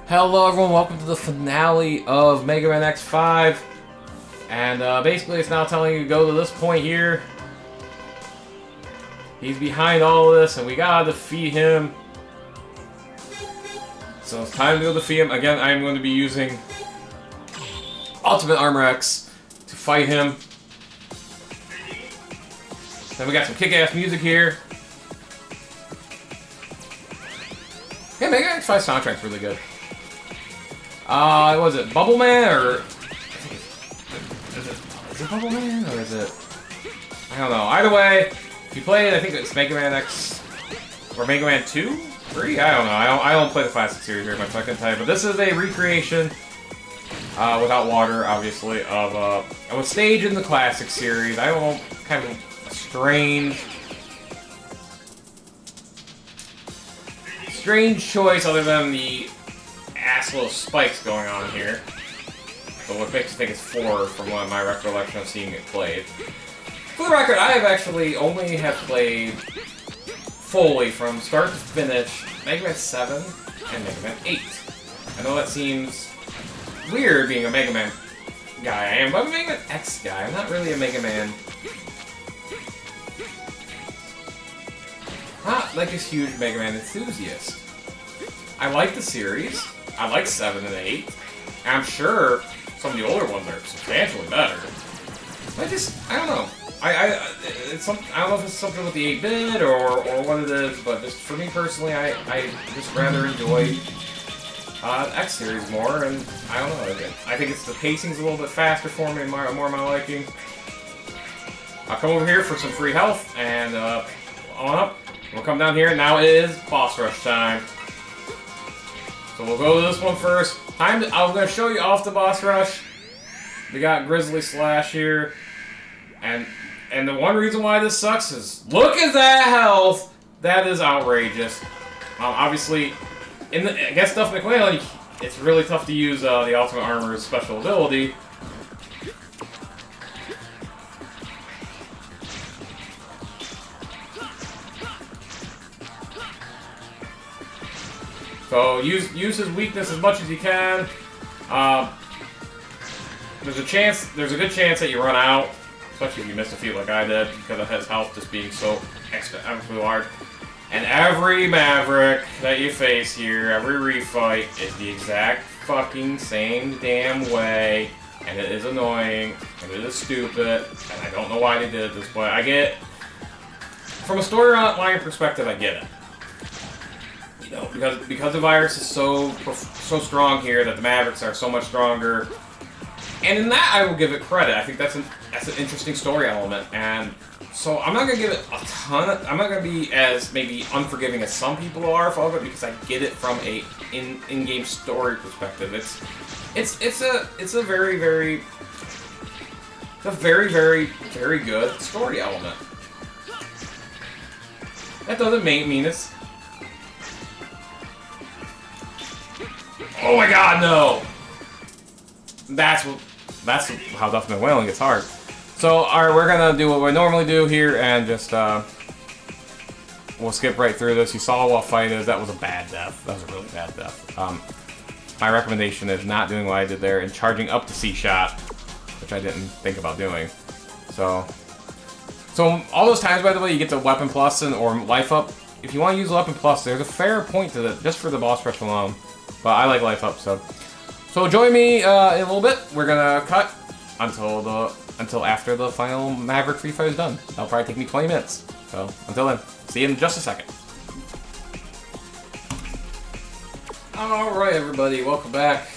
Hello everyone, welcome to the finale of Mega Man X5. And basically it's now telling you to go to this point here. He's behind all of this and we gotta defeat him. So it's time to go defeat him. Again, I'm going to be using Ultimate Armor X to fight him. Then we got some kick-ass music here. Yeah, Mega Man X5 soundtrack's really good. Was it Bubble Man or is it Bubble Man or is it? I don't know. Either way, if you play it, I think it's Mega Man X or Mega Man 2, 3. I don't know. I don't play the classic series very much, so I couldn't tell you. But this is a recreation, without water, obviously, of a stage in the classic series. I don't know, kind of a strange choice, other than the ass little spikes going on here. But what makes me think it's 4 from one of my recollection of seeing it played. For the record, I have actually only have played fully from start to finish Mega Man 7 and Mega Man 8. I know that seems weird being a Mega Man guy. I am, but I'm a Mega Man X guy. I'm not really a Mega Man. Not like this huge Mega Man enthusiast. I like the series. I like 7 and 8. And I'm sure some of the older ones are substantially better. I don't know. I don't know if it's something with the 8-bit or what it is, but just for me personally, I just rather enjoy X series more, and I don't know. I think it's the pacing's a little bit faster for me, and more my liking. I'll come over here for some free health, and on up. We'll come down here. Now it is boss rush time. So we'll go to this one first. I'm going to show you off the boss rush. We got Grizzly Slash here. And the one reason why this sucks is, look at that health! That is outrageous. Obviously, against Duff McClellan, it's really tough to use the Ultimate Armor's special ability. So use his weakness as much as you can. There's a good chance that you run out, especially if you miss a few like I did, because of his health just being so exponentially large. And every Maverick that you face here, every refight, is the exact fucking same damn way, and it is annoying, and it is stupid, and I don't know why they did it this way. I get, from a storyline perspective, I get it. You know, because the virus is so strong here that the Mavericks are so much stronger, and in that I will give it credit. I think that's an interesting story element, and so I'm not gonna give it a ton. I'm not gonna be as maybe unforgiving as some people are of it, because I get it from a in-game story perspective. It's a very good story element. That doesn't mean it's. Oh my God, no! That's how Duff McWhalen gets hard. So, alright, we're gonna do what we normally do here, and just we'll skip right through this. You saw what fight is. That was a bad death. That was a really bad death. My recommendation is not doing what I did there and charging up to C-Shot, which I didn't think about doing. So all those times, by the way, you get the Weapon Plus or Life Up. If you want to use Weapon Plus, there's a fair point to that just for the boss rush alone. But I like Life Up, so join me in a little bit. We're gonna cut until after the final Maverick free fight is done. That'll probably take me 20 minutes. So until then, see you in just a second. All right, everybody, welcome back.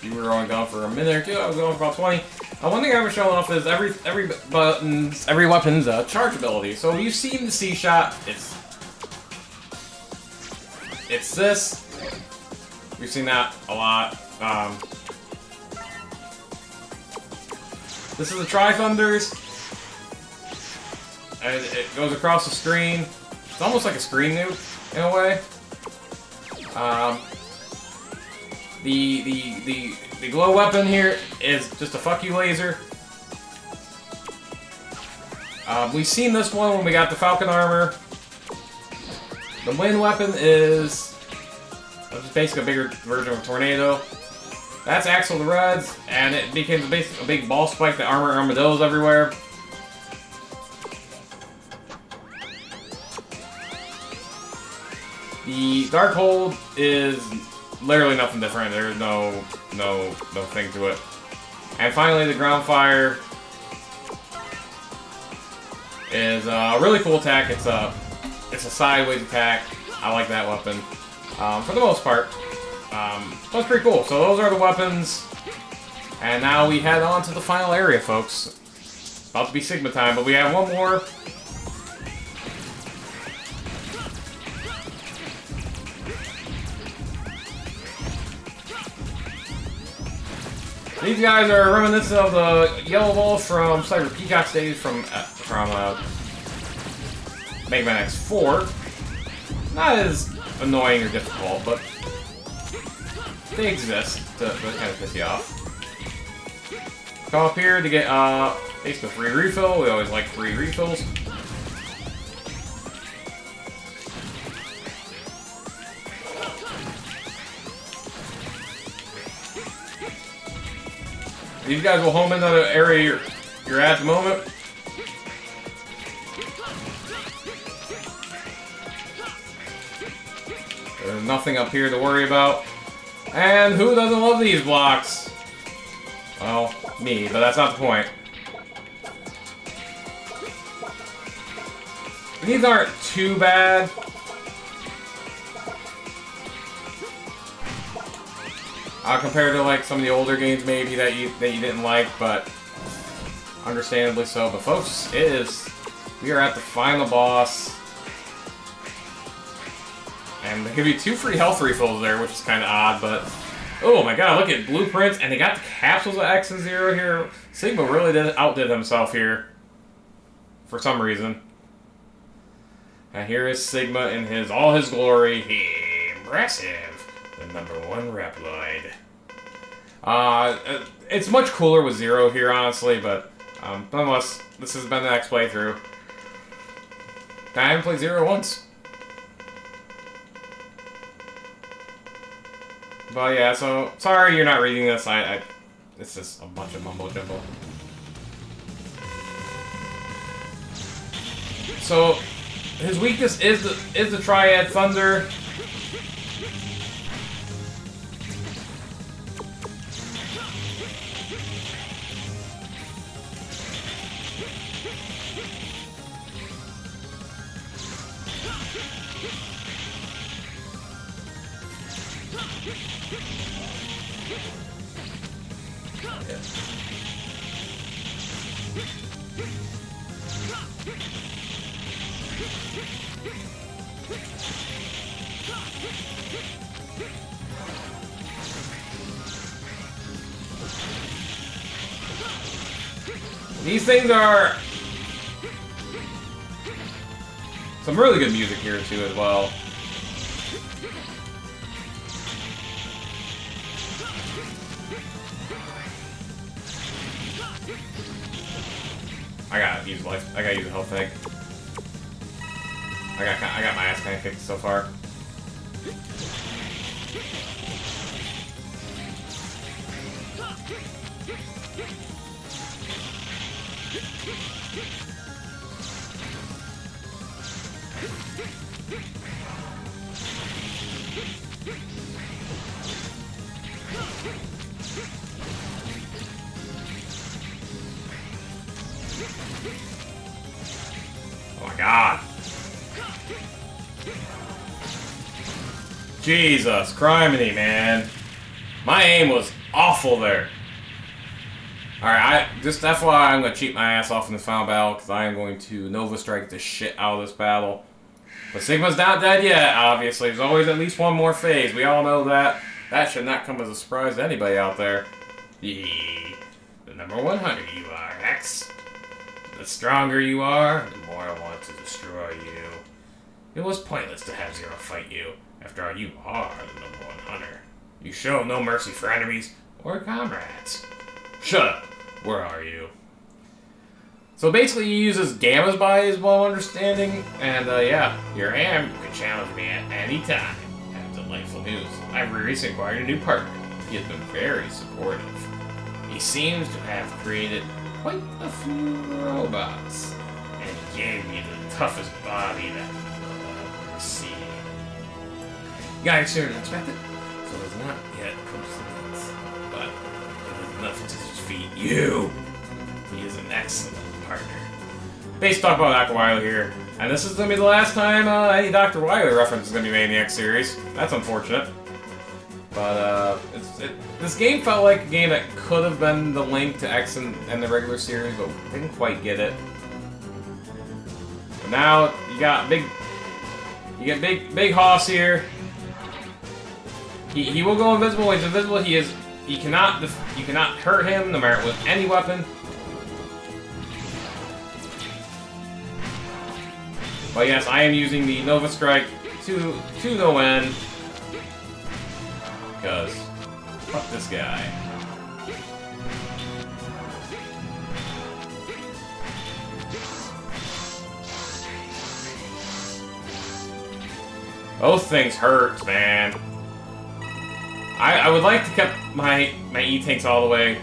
You were only gone for a minute or two. I was going for about 20. One thing I was showing off is every weapon's charge ability. So you've seen the C-Shot. It's this. We've seen that a lot. This is the Tri-Thunders, and it goes across the screen. It's almost like a screen nuke in a way. The glow weapon here is just a fuck you laser. We've seen this one when we got the Falcon armor. The wind weapon is... I'll just basically a bigger version of a tornado. That's Axel the Reds, and it became basically a big ball spike that armor armadillos everywhere. The Darkhold is literally nothing different. There's no thing to it. And finally, the Ground Fire is a really cool attack. It's a sideways attack. I like that weapon for the most part. So it's pretty cool. So those are the weapons, and now we head on to the final area, folks. It's about to be Sigma time, but we have one more. These guys are reminiscent of the Yellow Wolf from Cyber Peacock stage from Mega Man X4. Not as annoying or difficult, but they exist to kind of piss you off. Come up here to get basically a free refill. We always like free refills. These guys will home into the area you're at the moment. There's nothing up here to worry about. And who doesn't love these blocks? Well, me, but that's not the point. These aren't too bad. Compared to like some of the older games maybe that you didn't like, but understandably so. But folks, we are at the final boss, and they give you 2 free health refills there, which is kind of odd. But oh my god, look at blueprints, and they got the capsules of X and Zero here. Sigma really outdid himself here for some reason. And here is Sigma in all his glory. Impressive. The #1 Reploid. It's much cooler with Zero here, honestly, but nonetheless, this has been the next playthrough. I haven't played Zero once. But yeah, so sorry you're not reading this. This is a bunch of mumbo jumbo. So his weakness is the Triad Thunder. These things are some really good music here too as well. I gotta use a health tank. I got my ass kinda kicked so far. Oh my god. Jesus, criminy, man. My aim was awful there. Alright, just FYI, I'm going to cheat my ass off in this final battle, because I am going to Nova Strike the shit out of this battle. But Sigma's not dead yet, obviously. There's always at least one more phase. We all know that. That should not come as a surprise to anybody out there. The #1 hunter you are, X. The stronger you are, the more I want to destroy you. It was pointless to have Zero fight you. After all, you are the #1 hunter. You show no mercy for enemies or comrades. Shut up. Where are you? So basically he uses gammas by his well understanding, and yeah, here I am. You can challenge me at any time. Have to delightful news. I've recently acquired a new partner. He has been very supportive. He seems to have created quite a few robots, and he gave me the toughest body that I've ever seen. You got it sooner than expected, so it's not yet complete, but it is enough to defeat you. He is an excellent partner. Based talk about Dr. Wily here, and this is going to be the last time any Dr. Wily reference is going to be made in the X series. That's unfortunate. But this game felt like a game that could have been the link to X and the regular series, but didn't quite get it. But now you got big Hoss here. He will go invisible. When he's invisible, you cannot hurt him no matter with any weapon. But yes, I am using the Nova Strike to no end. Because, fuck this guy. Those things hurt, man. I would like to keep my E-tanks all the way.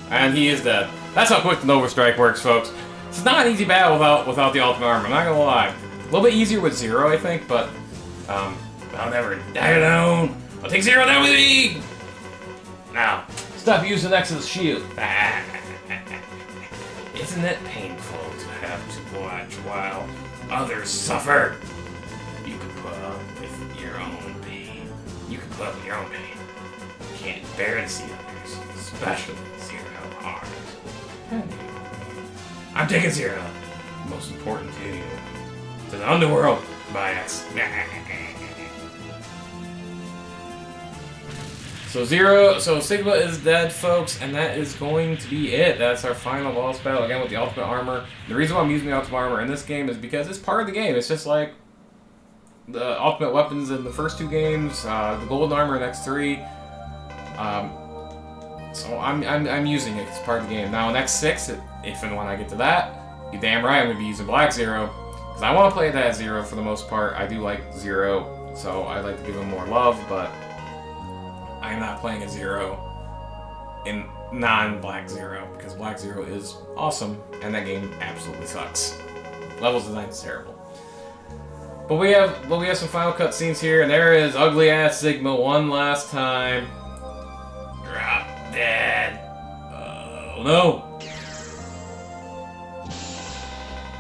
And he is dead. That's how quick the Nova Strike works, folks. It's not an easy battle without the ultimate armor, I'm not gonna lie. A little bit easier with Zero, I think, but I'll never die alone. I'll take Zero down with me! Now, stop using X as a shield. Isn't it painful to have to watch while others suffer? You can put up with your own pain. You can put up with your own pain. You can't bear to see others, especially Zero harmed. I'm taking Zero. Most important to you. To the underworld, my X. So Sigma is dead, folks, and that is going to be it. That's our final boss battle, again, with the ultimate armor. The reason why I'm using the ultimate armor in this game is because it's part of the game. It's just like the ultimate weapons in the first two games, the golden armor in X3. So I'm using it. It's part of the game. Now in X6, if and when I get to that, you're damn right I'm going to be using Black Zero. Because I want to play that Zero for the most part. I do like Zero, so I like to give him more love, but I am not playing a Zero in non-Black Zero, because Black Zero is awesome, and that game absolutely sucks. Levels design is terrible. But we have some final cutscenes here, and there is ugly-ass Sigma one last time. Drop dead. Oh no.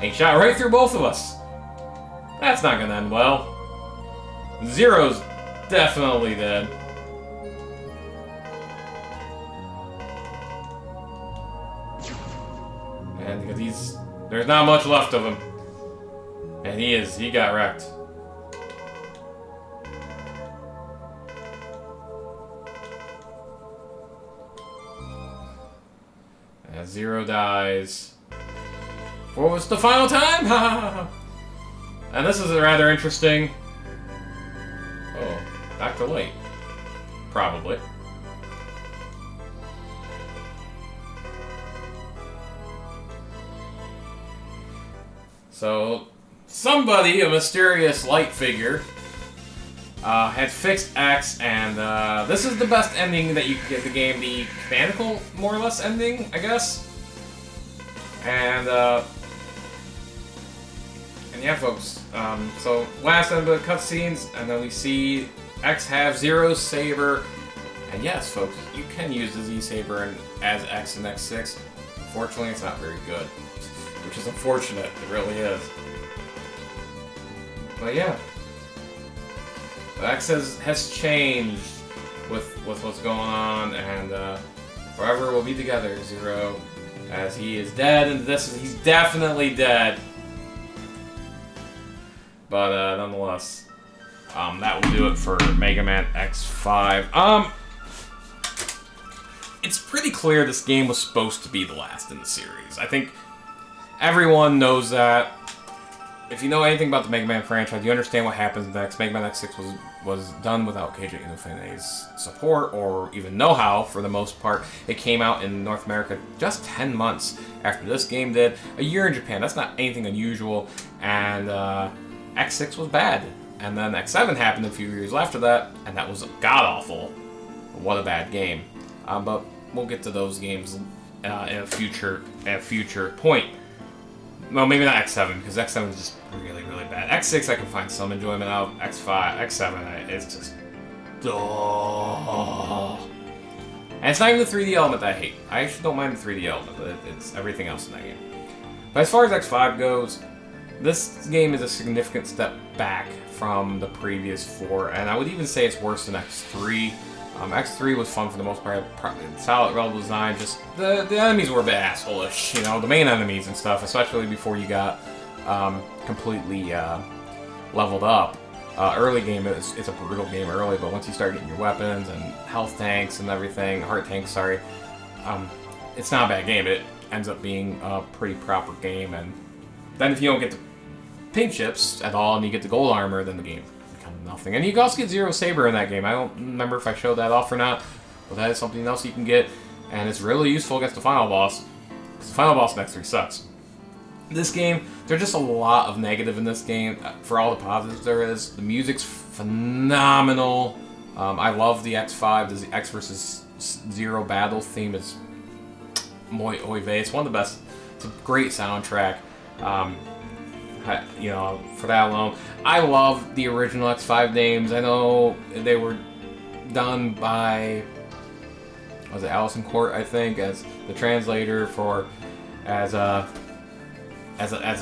He shot right through both of us. That's not gonna end well. Zero's definitely dead. And because there's not much left of him. And he got wrecked. As Zero dies. For it's the final time! And this is rather interesting. Oh, Dr. Light. Probably. So, somebody, a mysterious light figure, had fixed X, and this is the best ending that you can get the game, the canonical, more or less, ending, I guess. And yeah, folks, so last end of the cutscenes, and then we see X have Zero's Saber, and yes, folks, you can use the Z Saber as X in X6. Unfortunately, it's not very good. Which is unfortunate, it really is. But yeah. X has changed with what's going on, and forever we'll be together, Zero, as he is dead, and he's definitely dead. But nonetheless, that will do it for Mega Man X5. It's pretty clear this game was supposed to be the last in the series. I think everyone knows that. If you know anything about the Mega Man franchise, you understand what happens next. Mega Man X6 was was done without Keiji Inufine's support or even know-how for the most part. It came out in North America just 10 months after this game did. A year in Japan, that's not anything unusual. And X6 was bad. And then X7 happened a few years after that, and that was god-awful. What a bad game. But we'll get to those games at a future point. Well, maybe not X7, because X7 is just really, really bad. X6 I can find some enjoyment out. X5, X7 it's just... Oh. And it's not even the 3D element that I hate. I actually don't mind the 3D element, but it's everything else in that game. But as far as X5 goes, this game is a significant step back from the previous 4, and I would even say it's worse than X3. X3 was fun for the most part. Solid level design, just the enemies were a bit asshole-ish, you know, the main enemies and stuff, especially before you got completely leveled up. Early game, it's a brutal game early, but once you start getting your weapons and health tanks and everything, heart tanks, sorry, it's not a bad game. It ends up being a pretty proper game, and then if you don't get the pink chips at all and you get the gold armor, then the game becomes nothing. And you can also get Zero Saber in that game. I don't remember if I showed that off or not, but that is something else you can get, and it's really useful against the final boss, because the final boss in X3 sucks. This game, there's just a lot of negative in this game for all the positives there is. The music's phenomenal. I love the X5, the X versus Zero battle theme is muy oy vey. It's one of the best. It's a great soundtrack. You know, for that alone. I love the original X5 names. I know they were done by, was it Allison Court, I think, as the translator for, as a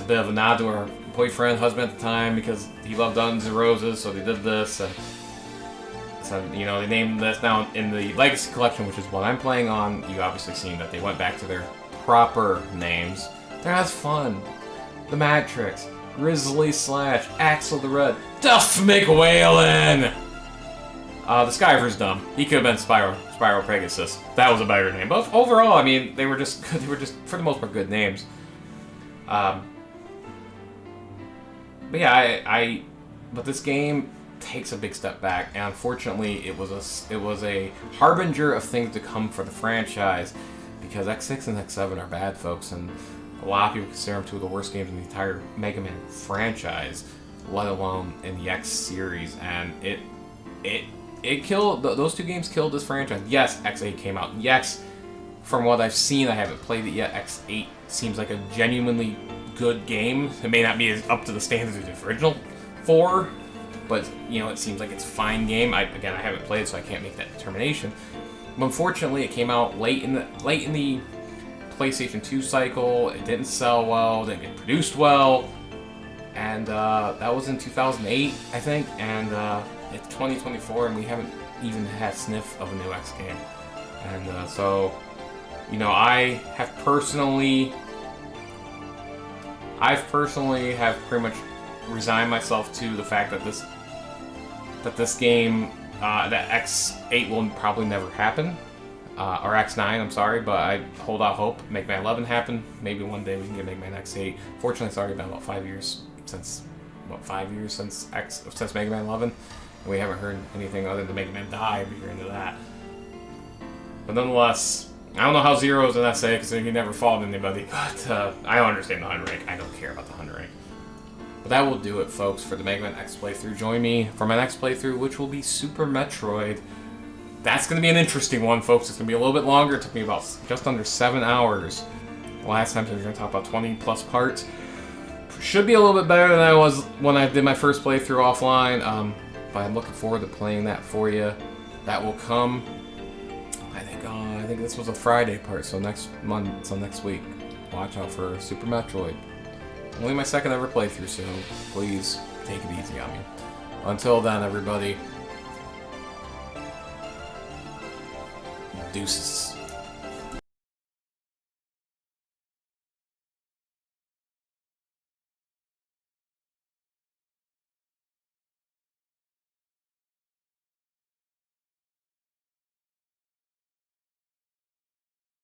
bit of a nod to her boyfriend, husband at the time, because he loved Dungeons and Roses, so they did this. And so, you know, they named this now in the Legacy Collection, which is what I'm playing on. You obviously seen that they went back to their proper names. They're as fun. The Matrix, Grizzly Slash, Axel the Red, Duff McWhalen! The Skyver's dumb. He could have been Spyro Pegasus. That was a better name. But overall, I mean, they were just for the most part good names. But yeah, but this game takes a big step back, and unfortunately, it was a harbinger of things to come for the franchise, because X6 and X7 are bad, folks, and a lot of people consider them two of the worst games in the entire Mega Man franchise, let alone in the X series, and it killed, those two games killed this franchise. Yes, X8 came out. Yes, from what I've seen, I haven't played it yet, X8 seems like a genuinely good game. It may not be as up to the standards of the original 4, but, you know, it seems like it's a fine game. Again, I haven't played it, so I can't make that determination. But unfortunately, it came out late in the PlayStation 2 cycle. It didn't sell well, didn't get produced well, and that was in 2008, I think, and it's 2024, and we haven't even had a sniff of a new X game. And so, you know, I've personally have pretty much resigned myself to the fact that this game, that X8 will probably never happen. Or X9, I'm sorry, but I hold out hope. Mega Man 11 happen. Maybe one day we can get Mega Man X8. Fortunately, it's already been about 5 years since Mega Man 11. And we haven't heard anything other than Mega Man Die if you're into that. But nonetheless, I don't know how Zero's in SA because he never fought anybody, but I don't understand the 100 rank. I don't care about the 100 rank. But that will do it, folks, for the Mega Man X playthrough. Join me for my next playthrough, which will be Super Metroid. That's going to be an interesting one, folks. It's going to be a little bit longer. It took me about just under 7 hours. Last time we were going to talk about 20 plus parts. Should be a little bit better than I was when I did my first playthrough offline. But I'm looking forward to playing that for you. That will come. I think this was a Friday part, so next week. Watch out for Super Metroid. Only my second ever playthrough, so please take it easy on me. Until then, everybody. Deuces.